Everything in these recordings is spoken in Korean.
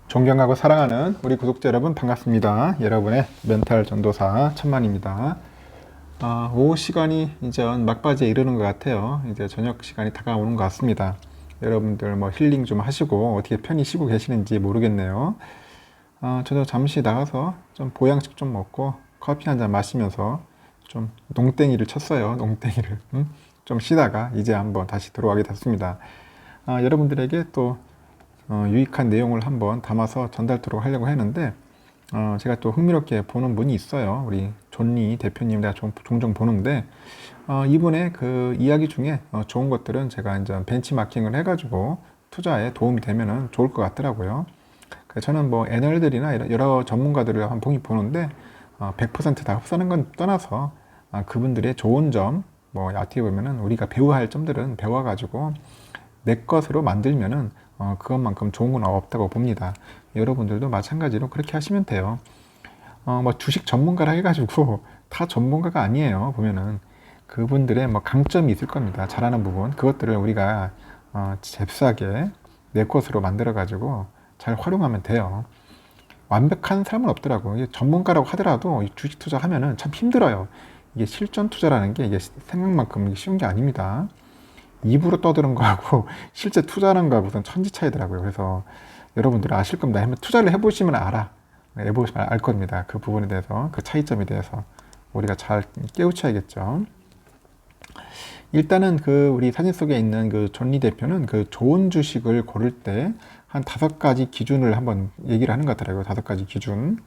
존경하고 사랑하는 우리 구독자 여러분 반갑습니다. 여러분의 멘탈 전도사 천만입니다. 오후 시간이 이제 막바지에 이르는 것 같아요. 이제 저녁 시간이 다가오는 것 같습니다. 여러분들 뭐 힐링 좀 하시고 어떻게 편히 쉬고 계시는지 모르겠네요. 저도 잠시 나가서 좀 보양식 좀 먹고 커피 한 잔 마시면서 좀 농땡이를 쳤어요. 농땡이를. 좀 쉬다가 이제 한번 다시 들어가게 됐습니다. 여러분들에게 또 유익한 내용을 한번 담아서 전달토록 하려고 했는데 제가 또 흥미롭게 보는 분이 있어요. 우리 존리 대표님 내가 종종 보는데 이분의 그 이야기 중에 좋은 것들은 제가 이제 벤치마킹을 해가지고 투자에 도움이 되면은 좋을 것 같더라고요. 그래서 저는 뭐 애널들이나 여러 전문가들을 한번 보는데 100%다 흡사는 건 떠나서 그분들의 좋은 점, 뭐 어떻게 보면은 우리가 배워야 할 점들은 배워가지고 내 것으로 만들면은 그것만큼 좋은 건 없다고 봅니다. 여러분들도 마찬가지로 그렇게 하시면 돼요. 뭐 주식 전문가라 해가지고 다 전문가가 아니에요. 보면은 그분들의 뭐 강점이 있을 겁니다. 잘하는 부분 그것들을 우리가 잽싸게 내 것으로 만들어 가지고 잘 활용하면 돼요. 완벽한 사람은 없더라고. 이게 전문가라고 하더라도 주식 투자하면은 참 힘들어요. 이게 실전 투자라는 게 이게 생각만큼 쉬운 게 아닙니다. 입으로 떠드는 거하고 실제 투자하는 거하고는 천지 차이더라고요. 그래서 여러분들 아실 겁니다. 한번 투자를 해보시면 해보시면 알 겁니다. 그 부분에 대해서, 그 차이점에 대해서 우리가 잘 깨우쳐야겠죠. 일단은 그 우리 사진 속에 있는 그 존리 대표는 그 좋은 주식을 고를 때 한 5가지 기준을 한번 얘기를 하는 것 같더라고요. 5가지 기준.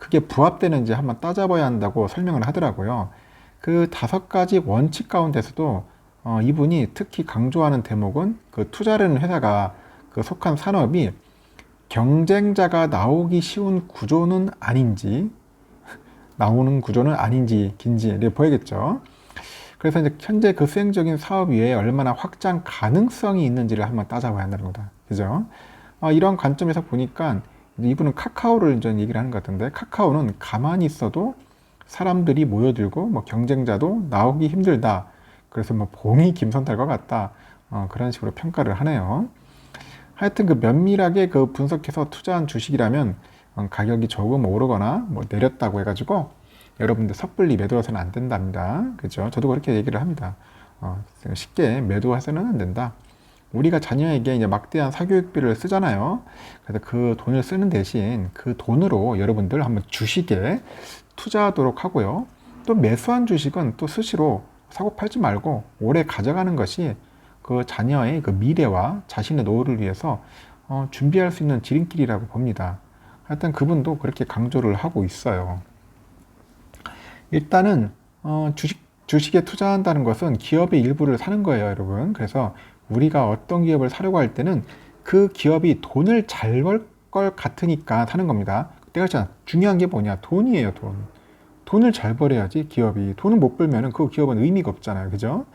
그게 부합되는지 한번 따져봐야 한다고 설명을 하더라고요. 그 5가지 원칙 가운데서도 이분이 특히 강조하는 대목은 그 투자라는 회사가 그 속한 산업이 경쟁자가 나오기 쉬운 구조는 아닌지, 나오는 구조는 아닌지, 긴지 보야겠죠. 그래서 이제 현재 그 수행적인 사업 위에 얼마나 확장 가능성이 있는지를 한번 따져봐야 한다는 거다. 그죠? 이런 관점에서 보니까 이분은 카카오를 이제 얘기를 하는 것 같은데, 카카오는 가만히 있어도 사람들이 모여들고 뭐 경쟁자도 나오기 힘들다. 그래서 뭐 봉이 김선달과 같다. 그런 식으로 평가를 하네요. 하여튼 그 면밀하게 그 분석해서 투자한 주식이라면 가격이 조금 오르거나 뭐 내렸다고 해가지고 여러분들 섣불리 매도해서는 안 된답니다. 그죠? 저도 그렇게 얘기를 합니다. 쉽게 매도해서는 안 된다. 우리가 자녀에게 이제 막대한 사교육비를 쓰잖아요. 그래서 그 돈을 쓰는 대신 그 돈으로 여러분들 한번 주식에 투자하도록 하고요. 또 매수한 주식은 또 수시로 사고 팔지 말고 오래 가져가는 것이 그 자녀의 그 미래와 자신의 노후를 위해서 준비할 수 있는 지름길이라고 봅니다. 하여튼 그분도 그렇게 강조를 하고 있어요. 일단은 주식에 투자한다는 것은 기업의 일부를 사는 거예요, 여러분. 그래서 우리가 어떤 기업을 사려고 할 때는 그 기업이 돈을 잘 벌 것 같으니까 사는 겁니다. 내가 중요한 게 뭐냐? 돈이에요, 돈. 돈을 잘 벌어야지 기업이. 돈을 못 벌면 그 기업은 의미가 없잖아요. 그죠?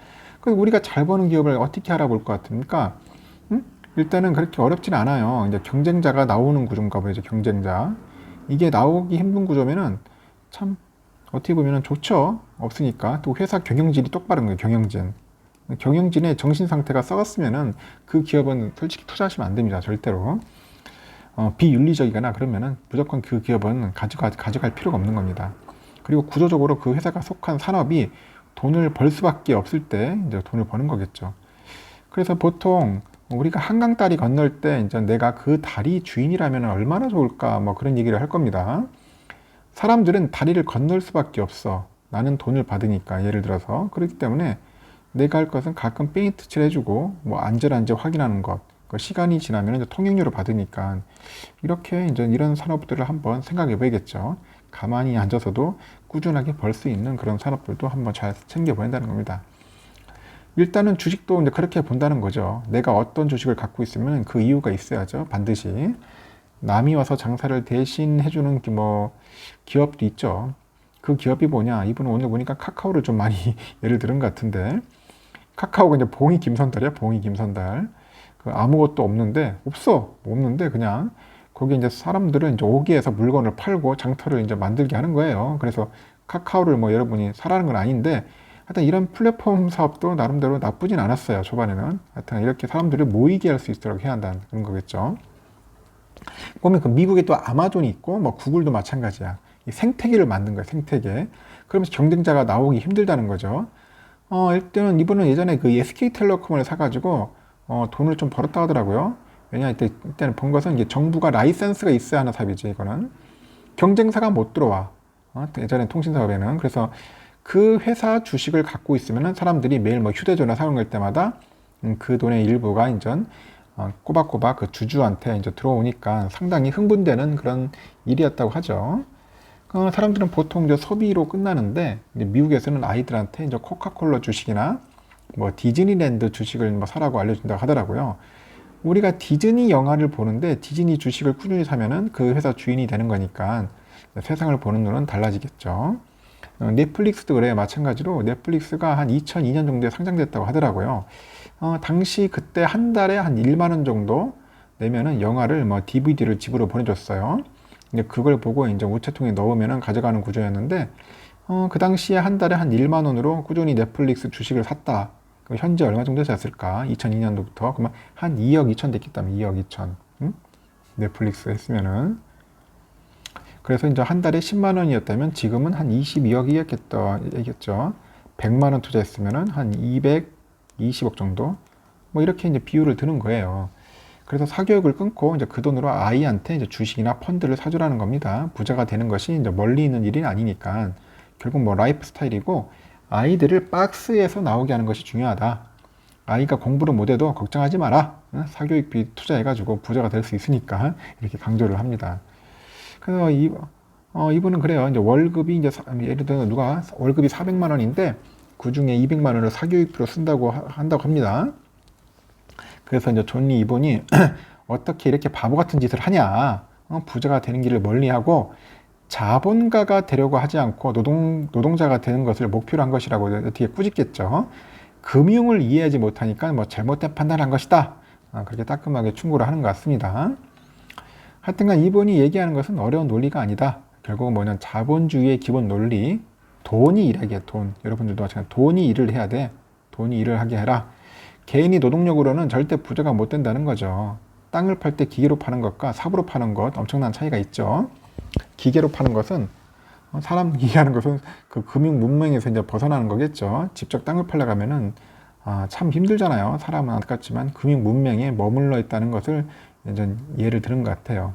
그래서 우리가 잘 버는 기업을 어떻게 알아볼 것 같습니까? 일단은 그렇게 어렵진 않아요. 이제 경쟁자가 나오는 구조인가 봐요. 이제 경쟁자. 이게 나오기 힘든 구조면은 참 어떻게 보면은 좋죠. 없으니까. 또 회사 경영진이 똑바른 거예요. 경영진. 경영진의 정신 상태가 썩었으면은 그 기업은 솔직히 투자하시면 안 됩니다. 절대로. 비윤리적이거나 그러면은 무조건 그 기업은 가져갈 필요가 없는 겁니다. 그리고 구조적으로 그 회사가 속한 산업이 돈을 벌 수밖에 없을 때 이제 돈을 버는 거겠죠. 그래서 보통 우리가 한강 다리 건널 때 이제 내가 그 다리 주인이라면 얼마나 좋을까 뭐 그런 얘기를 할 겁니다. 사람들은 다리를 건널 수밖에 없어. 나는 돈을 받으니까 예를 들어서 그렇기 때문에 내가 할 것은 가끔 페인트 칠해주고 뭐 안전한지 확인하는 것. 시간이 지나면 이제 통행료를 받으니까 이렇게 이제 이런 산업들을 한번 생각해 봐야겠죠. 가만히 앉아서도 꾸준하게 벌 수 있는 그런 산업들도 한번 잘 챙겨봐야 한다는 겁니다. 일단은 주식도 이제 그렇게 본다는 거죠. 내가 어떤 주식을 갖고 있으면 그 이유가 있어야죠. 반드시. 남이 와서 장사를 대신 해주는 뭐 기업도 있죠. 그 기업이 뭐냐? 이분은 오늘 보니까 카카오를 좀 많이 예를 들은 것 같은데 카카오가 이제 봉이 김선달이야. 봉이 김선달. 그 아무것도 없는데 그냥 거기 이제 사람들은 이제 오기에서 물건을 팔고 장터를 이제 만들게 하는 거예요. 그래서 카카오를 뭐 여러분이 사라는 건 아닌데 하여튼 이런 플랫폼 사업도 나름대로 나쁘진 않았어요. 초반에는. 하여튼 이렇게 사람들이 모이게 할 수 있도록 해야 한다는 그런 거겠죠. 보면 그 미국에 또 아마존이 있고 뭐 구글도 마찬가지야. 이 생태계를 만든 거야, 생태계. 그러면서 경쟁자가 나오기 힘들다는 거죠. 일단은 이분은 예전에 그 SK텔레콤을 사가지고 돈을 좀 벌었다 하더라고요. 왜냐 이때는 본 것은 이게 정부가 라이센스가 있어야 하는 사업이지 이거는. 경쟁사가 못 들어와. 예전에 통신사업에는. 그래서 그 회사 주식을 갖고 있으면은 사람들이 매일 뭐 휴대전화 사용할 때마다 그 돈의 일부가 이제 꼬박꼬박 그 주주한테 이제 들어오니까 상당히 흥분되는 그런 일이었다고 하죠. 사람들은 보통 이제 소비로 끝나는데 미국에서는 아이들한테 이제 코카콜라 주식이나 뭐 디즈니랜드 주식을 뭐 사라고 알려준다고 하더라고요. 우리가 디즈니 영화를 보는데 디즈니 주식을 꾸준히 사면은 그 회사 주인이 되는 거니까 세상을 보는 눈은 달라지겠죠. 넷플릭스도 그래요. 마찬가지로 넷플릭스가 한 2002년 정도에 상장됐다고 하더라고요. 당시 그때 한 달에 한 1만 원 정도 내면은 영화를 뭐 DVD를 집으로 보내줬어요. 근데 그걸 보고 이제 우체통에 넣으면은 가져가는 구조였는데, 그 당시에 한 달에 한 1만 원으로 꾸준히 넷플릭스 주식을 샀다. 현재 얼마 정도 됐을까? 2002년도부터. 그러면 한 2억 2천 됐겠다면 2억 2천. 응? 넷플릭스 했으면은. 그래서 이제 한 달에 10만 원이었다면 지금은 한 22억이었겠죠. 100만 원 투자했으면은 한 220억 정도. 뭐 이렇게 이제 비율을 드는 거예요. 그래서 사교육을 끊고 이제 그 돈으로 아이한테 이제 주식이나 펀드를 사주라는 겁니다. 부자가 되는 것이 이제 멀리 있는 일이 아니니까 결국 뭐 라이프 스타일이고 아이들을 박스에서 나오게 하는 것이 중요하다. 아이가 공부를 못해도 걱정하지 마라. 사교육비 투자해가지고 부자가 될 수 있으니까 이렇게 강조를 합니다. 그래서 이분은 그래요. 이제 월급이 이제 예를 들어 누가 월급이 400만 원인데 그 중에 200만 원을 사교육비로 쓴다고 한다고 합니다. 그래서 이제 존니 이분이 어떻게 이렇게 바보 같은 짓을 하냐. 부자가 되는 길을 멀리하고 자본가가 되려고 하지 않고 노동자가 되는 것을 목표로 한 것이라고 어떻게 꾸짖겠죠. 금융을 이해하지 못하니까 뭐 잘못된 판단을 한 것이다. 그렇게 따끔하게 충고를 하는 것 같습니다. 하여튼간 이분이 얘기하는 것은 어려운 논리가 아니다. 결국은 뭐냐면 자본주의의 기본 논리, 돈이 일하게 해, 돈. 여러분들도 마찬가지로 돈이 일을 해야 돼. 돈이 일을 하게 해라. 개인이 노동력으로는 절대 부자가 못 된다는 거죠. 땅을 팔 때 기계로 파는 것과 삽으로 파는 것 엄청난 차이가 있죠. 기계로 파는 것은 사람 기계하는 것은 그 금융 문명에서 이제 벗어나는 거겠죠. 직접 땅을 팔려가면은 참 힘들잖아요. 사람은 안타깝지만 금융 문명에 머물러 있다는 것을 이제 예를 들은 것 같아요.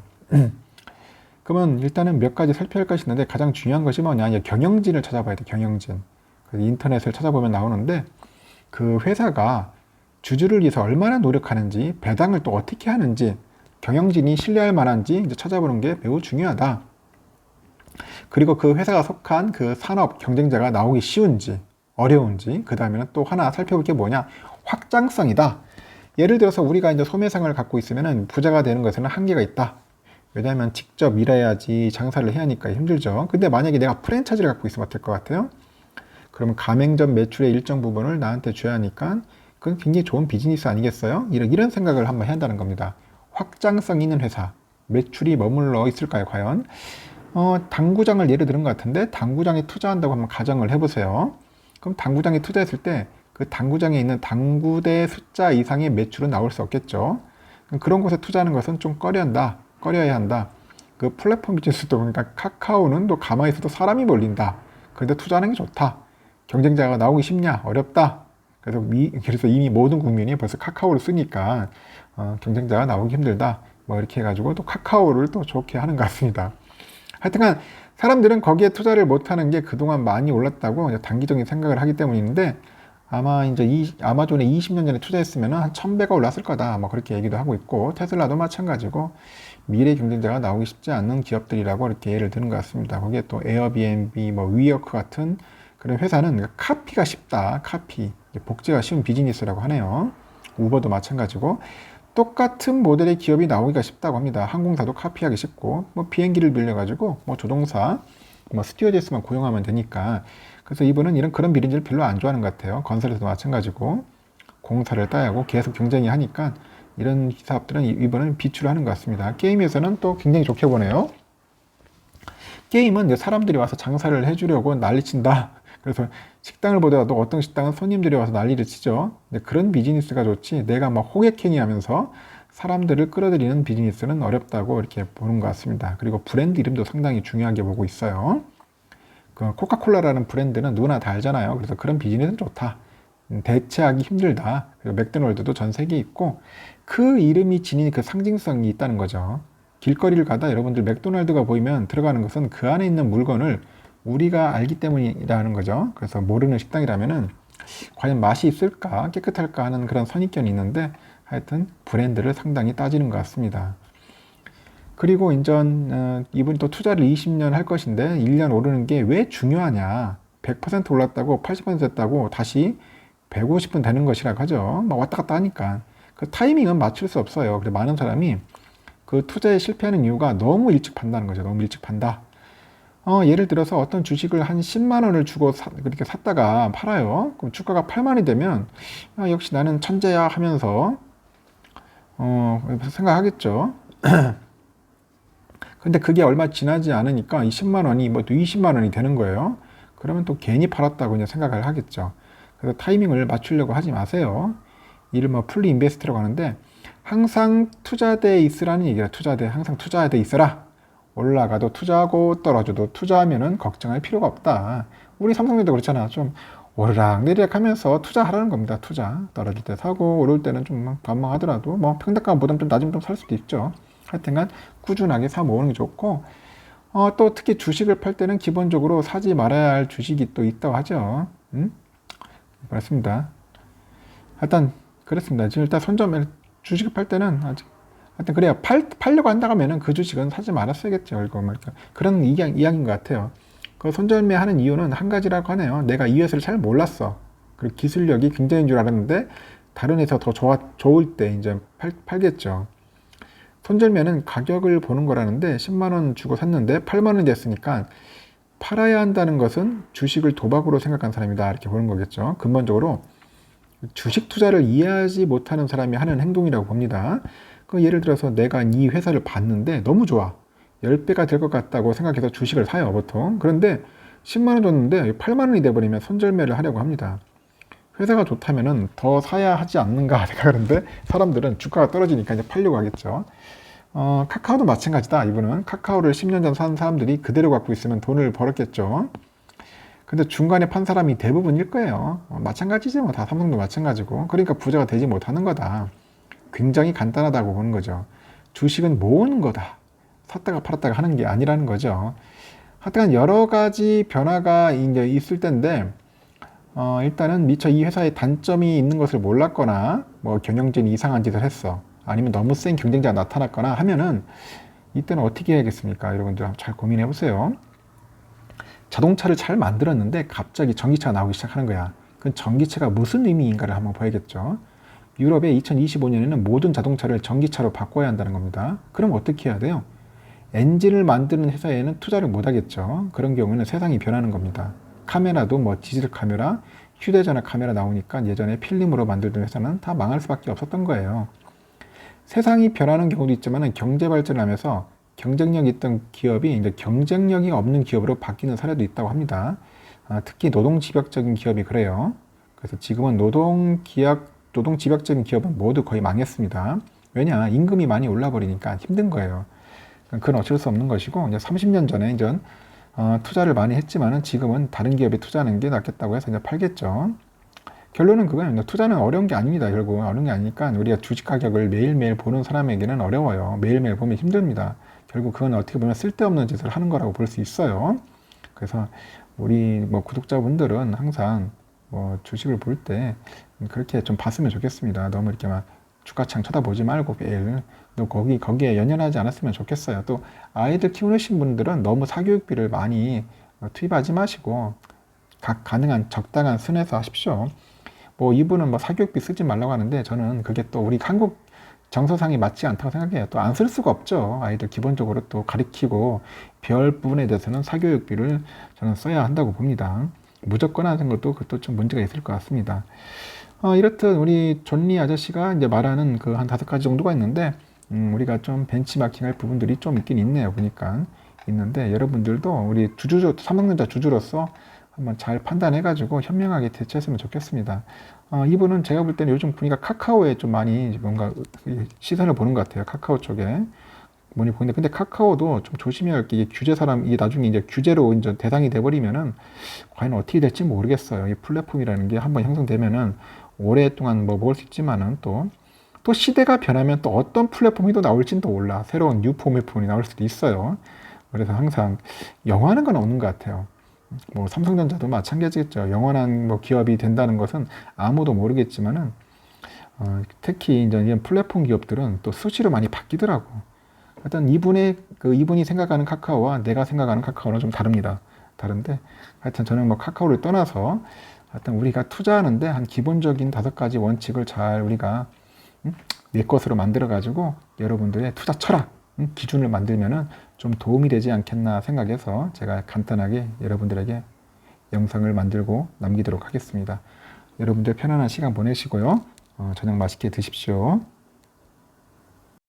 그러면 일단은 몇 가지 살펴야 할 것이 있는데 가장 중요한 것이 뭐냐? 경영진을 찾아봐야 돼. 경영진. 그래서 인터넷을 찾아보면 나오는데 그 회사가 주주를 위해서 얼마나 노력하는지, 배당을 또 어떻게 하는지, 경영진이 신뢰할 만한지 이제 찾아보는 게 매우 중요하다. 그리고 그 회사가 속한 그 산업 경쟁자가 나오기 쉬운지, 어려운지, 그 다음에는 또 하나 살펴볼 게 뭐냐? 확장성이다. 예를 들어서 우리가 이제 소매상을 갖고 있으면은 부자가 되는 것에는 한계가 있다. 왜냐하면 직접 일해야지 장사를 해야 하니까 힘들죠. 근데 만약에 내가 프랜차이즈를 갖고 있으면 어떨 것 같아요? 그러면 가맹점 매출의 일정 부분을 나한테 줘야 하니까 그건 굉장히 좋은 비즈니스 아니겠어요? 이런 생각을 한번 해야 한다는 겁니다. 확장성 있는 회사, 매출이 머물러 있을까요, 과연? 당구장을 예를 들은 것 같은데, 당구장에 투자한다고 한번 가정을 해보세요. 그럼 당구장에 투자했을 때, 그 당구장에 있는 당구대 숫자 이상의 매출은 나올 수 없겠죠. 그런 곳에 투자하는 것은 좀 꺼려야 한다. 그 플랫폼 비즈니스도 그러니까 카카오는 또 가만히 있어도 사람이 몰린다. 그런데 투자하는 게 좋다. 경쟁자가 나오기 쉽냐? 어렵다. 그래서 이미 모든 국민이 벌써 카카오를 쓰니까 경쟁자가 나오기 힘들다. 뭐 이렇게 해가지고 또 카카오를 또 좋게 하는 것 같습니다. 하여튼간 사람들은 거기에 투자를 못하는 게 그동안 많이 올랐다고 단기적인 생각을 하기 때문인데 아마 이제 아마존에 20년 전에 투자했으면 한 1100가 올랐을 거다. 뭐 그렇게 얘기도 하고 있고 테슬라도 마찬가지고 미래 경쟁자가 나오기 쉽지 않는 기업들이라고 이렇게 예를 드는 것 같습니다. 거기에 또 에어비앤비, 뭐 위워크 같은 그런 회사는 카피가 쉽다. 복제가 쉬운 비즈니스라고 하네요. 우버도 마찬가지고 똑같은 모델의 기업이 나오기가 쉽다고 합니다. 항공사도 카피하기 쉽고 뭐 비행기를 빌려가지고 뭐 조종사, 뭐 스튜어디스만 고용하면 되니까 그래서 이분은 그런 비즈니스를 별로 안 좋아하는 것 같아요. 건설에서도 마찬가지고 공사를 따야 하고 계속 경쟁이 하니까 이런 사업들은 이분은 비추를 하는 것 같습니다. 게임에서는 또 굉장히 좋게 보네요. 게임은 사람들이 와서 장사를 해주려고 난리친다. 그래서 식당을 보더라도 어떤 식당은 손님들이 와서 난리를 치죠. 근데 그런 비즈니스가 좋지. 내가 막 호객행위 하면서 사람들을 끌어들이는 비즈니스는 어렵다고 이렇게 보는 것 같습니다. 그리고 브랜드 이름도 상당히 중요하게 보고 있어요. 그 코카콜라라는 브랜드는 누구나 다 알잖아요. 그래서 그런 비즈니스는 좋다. 대체하기 힘들다. 그리고 맥도날드도 전 세계에 있고 그 이름이 지닌 그 상징성이 있다는 거죠. 길거리를 가다 여러분들 맥도날드가 보이면 들어가는 것은 그 안에 있는 물건을 우리가 알기 때문이라는 거죠. 그래서 모르는 식당이라면은 과연 맛이 있을까, 깨끗할까 하는 그런 선입견이 있는데 하여튼 브랜드를 상당히 따지는 것 같습니다. 그리고 인전 이분이 또 투자를 20년 할 것인데 1년 오르는 게 왜 중요하냐. 100% 올랐다고 80% 됐다고 다시 150분 되는 것이라고 하죠. 막 왔다 갔다 하니까. 그 타이밍은 맞출 수 없어요. 그래서 많은 사람이 그 투자에 실패하는 이유가 너무 일찍 판다는 거죠. 너무 일찍 판다. 예를 들어서 어떤 주식을 한 10만 원을 주고 그렇게 샀다가 팔아요. 그럼 주가가 8만 원이 되면 역시 나는 천재야 하면서 생각하겠죠. 근데 그게 얼마 지나지 않으니까 이 10만 원이 뭐 또 20만 원이 되는 거예요. 그러면 또 괜히 팔았다고 이제 생각을 하겠죠. 그래서 타이밍을 맞추려고 하지 마세요. 이를 뭐 풀리 인베스트라고 하는데 항상 투자대에 있으라는 얘기야. 투자대 항상 투자대에 있어라. 올라가도 투자하고 떨어져도 투자하면은 걱정할 필요가 없다. 우리 삼성전자도 그렇잖아. 좀 오르락 내리락 하면서 투자하라는 겁니다. 투자. 떨어질 때 사고 오를 때는 좀 관망하더라도 뭐 평단가보다는 좀 낮으면 좀 살 수도 있죠. 하여튼간 꾸준하게 사 모으는 게 좋고 또 특히 주식을 팔 때는 기본적으로 사지 말아야 할 주식이 또 있다고 하죠. 그렇습니다. 하여튼 그렇습니다. 지금 일단 주식을 팔 때는 아직 하여튼 그래요. 팔려고 한다고 하면은 그 주식은 사지 말았어야겠죠. 이거 말이야. 그런 이야기인 것 같아요. 그 손절매 하는 이유는 한 가지라고 하네요. 내가 이 회사를 잘 몰랐어. 그리고 기술력이 굉장인 줄 알았는데 다른 회사 더 좋을 때 이제 팔겠죠. 손절매는 가격을 보는 거라는데 10만 원 주고 샀는데 8만 원이 됐으니까 팔아야 한다는 것은 주식을 도박으로 생각한 사람이다. 이렇게 보는 거겠죠. 근본적으로 주식 투자를 이해하지 못하는 사람이 하는 행동이라고 봅니다. 그 예를 들어서 내가 이 회사를 봤는데 너무 좋아. 10배가 될 것 같다고 생각해서 주식을 사요, 보통. 그런데 10만 원 줬는데 8만 원이 돼버리면 손절매를 하려고 합니다. 회사가 좋다면은 더 사야 하지 않는가 생각하는데 사람들은 주가가 떨어지니까 이제 팔려고 하겠죠. 카카오도 마찬가지다. 이분은 카카오를 10년 전 산 사람들이 그대로 갖고 있으면 돈을 벌었겠죠. 근데 중간에 판 사람이 대부분일 거예요. 마찬가지지 뭐. 다 삼성도 마찬가지고. 그러니까 부자가 되지 못하는 거다. 굉장히 간단하다고 보는 거죠. 주식은 모으는 거다. 샀다가 팔았다가 하는 게 아니라는 거죠. 하여튼 여러 가지 변화가 이제 있을 텐데 일단은 미처 이 회사에 단점이 있는 것을 몰랐거나 뭐 경영진이 이상한 짓을 했어. 아니면 너무 센 경쟁자가 나타났거나 하면은 이때는 어떻게 해야겠습니까? 여러분들 잘 고민해 보세요. 자동차를 잘 만들었는데 갑자기 전기차가 나오기 시작하는 거야. 그 전기차가 무슨 의미인가를 한번 봐야겠죠. 유럽에 2025년에는 모든 자동차를 전기차로 바꿔야 한다는 겁니다. 그럼 어떻게 해야 돼요? 엔진을 만드는 회사에는 투자를 못 하겠죠. 그런 경우에는 세상이 변하는 겁니다. 카메라도 뭐 디지털 카메라, 휴대전화 카메라 나오니까 예전에 필름으로 만들던 회사는 다 망할 수밖에 없었던 거예요. 세상이 변하는 경우도 있지만 경제 발전하면서 경쟁력 있던 기업이 이제 경쟁력이 없는 기업으로 바뀌는 사례도 있다고 합니다. 특히 노동집약적인 기업이 그래요. 그래서 지금은 노동집약적인 기업은 모두 거의 망했습니다. 왜냐? 임금이 많이 올라버리니까 힘든 거예요. 그건 어쩔 수 없는 것이고, 이제 30년 전에 이제 투자를 많이 했지만은 지금은 다른 기업에 투자하는 게 낫겠다고 해서 이제 팔겠죠. 결론은 그거예요. 투자는 어려운 게 아닙니다. 결국 어려운 게 아니니까 우리가 주식 가격을 매일매일 보는 사람에게는 어려워요. 매일매일 보면 힘듭니다. 결국 그건 어떻게 보면 쓸데없는 짓을 하는 거라고 볼 수 있어요. 그래서 우리 뭐 구독자분들은 항상 뭐 주식을 볼 때 그렇게 좀 봤으면 좋겠습니다. 너무 이렇게 막 주가창 쳐다보지 말고 매일 또 거기에 연연하지 않았으면 좋겠어요. 또 아이들 키우신 분들은 너무 사교육비를 많이 투입하지 마시고 가능한 적당한 선에서 하십시오. 뭐 이분은 뭐 사교육비 쓰지 말라고 하는데 저는 그게 또 우리 한국 정서상이 맞지 않다고 생각해요. 또 안 쓸 수가 없죠. 아이들 기본적으로 또 가르치고 별 부분에 대해서는 사교육비를 저는 써야 한다고 봅니다. 무조건 하는 것도 그것도 좀 문제가 있을 것 같습니다. 이렇듯 우리 존리 아저씨가 이제 말하는 그 한 5가지 정도가 있는데 우리가 좀 벤치마킹 할 부분들이 좀 있긴 있네요. 보니까 있는데 여러분들도 우리 삼성전자 주주로서 한번 잘 판단해가지고 현명하게 대처했으면 좋겠습니다. 이분은 제가 볼 때는 요즘 보니까 카카오에 좀 많이 뭔가 시선을 보는 것 같아요. 카카오 쪽에. 뭐니 보는데, 근데 카카오도 좀 조심해야 할 게, 이게 이게 나중에 이제 규제로 이제 대상이 돼버리면은 과연 어떻게 될지 모르겠어요. 이 플랫폼이라는 게 한번 형성되면은 오랫동안 뭐 먹을 수 있지만은 또 시대가 변하면 또 어떤 플랫폼이 또 나올지는 또 몰라. 새로운 뉴 플랫폼이 나올 수도 있어요. 그래서 항상 영원한 건 없는 것 같아요. 뭐 삼성전자도 마찬가지겠죠. 영원한 뭐 기업이 된다는 것은 아무도 모르겠지만은 특히 이제 이런 플랫폼 기업들은 또 수시로 많이 바뀌더라고. 하여튼 이분이 생각하는 카카오와 내가 생각하는 카카오는 좀 다릅니다. 다른데 하여튼 저는 뭐 카카오를 떠나서 하여튼 우리가 투자하는데 한 기본적인 5가지 원칙을 잘 우리가 내 것으로 만들어 가지고 여러분들의 투자 철학 기준을 만들면은 좀 도움이 되지 않겠나 생각해서 제가 간단하게 여러분들에게 영상을 만들고 남기도록 하겠습니다. 여러분들 편안한 시간 보내시고요. 저녁 맛있게 드십시오.